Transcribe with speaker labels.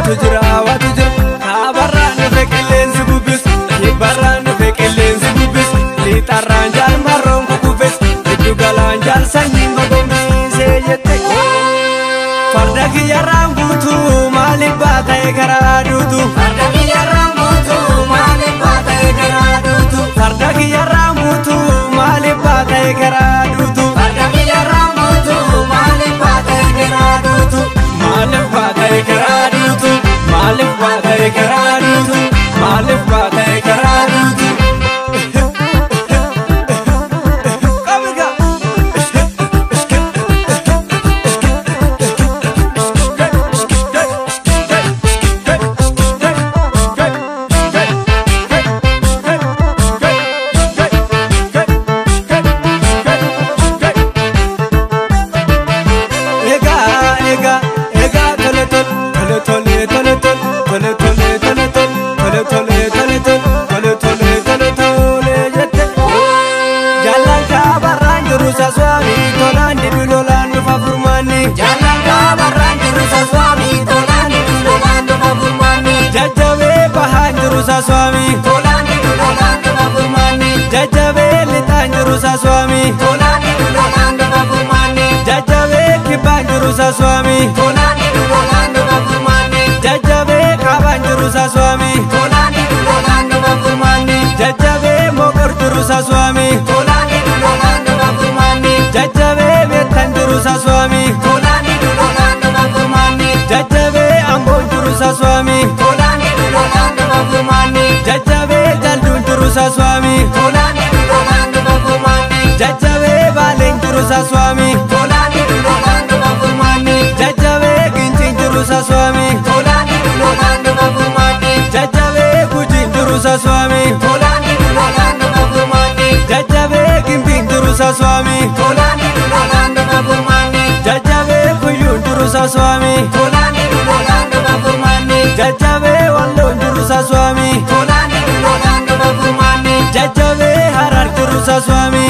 Speaker 1: tujira kabarran feqelen zububis ibarran feqelen zububis li tarran jal marron kubis du galan jal sanyin gogomi seyete farda ki yaram butu malik batay karadutu farda ki yaram butu malik batay karadutu farda ki yaram butu malik batay karadutu farda ki yaram butu malik batay karadutu malik batay karadutu malik batay karadutu malik batay karadutu Swami Tolani Lolanda Bafumani Jajabe Litanjurusa Swami Tolani Lolanda Bafumani Jajabe Kibanjurusa Swami Tolani Lolanda Bafumani Jajabe Kabanjurusa Swami Tolani Lolanda Bafumani Jajabe Mogorjurusa Swami Tolani Lolanda Bafumani Jajabe Metanjurusa Swami Tolani Lolanda Bafumani Jajabe Ambonjurusa Swami Tolani Lolanda Bafumani Jajabe Jalunjurusa Swami Tolani Lolanda Bafumani Jajabe Balenjurusa Swami Tolani Lolanda Bafumani Jajabe Kinchinjurusa Swami Tolani Lolanda Bafumani Jajabe Kujinjurusa Swami Tolani Lolanda Bafumani Jajabe Kimpinjurusa Swami Tolani Lolanda Bafumani Jajabe Kuyunjurusa Swami Tolani Lolanda Bafumani Jajabe Wallonjurusa Swami Tolani Lolanda Bafumani Jajabe Hararjurusa Swami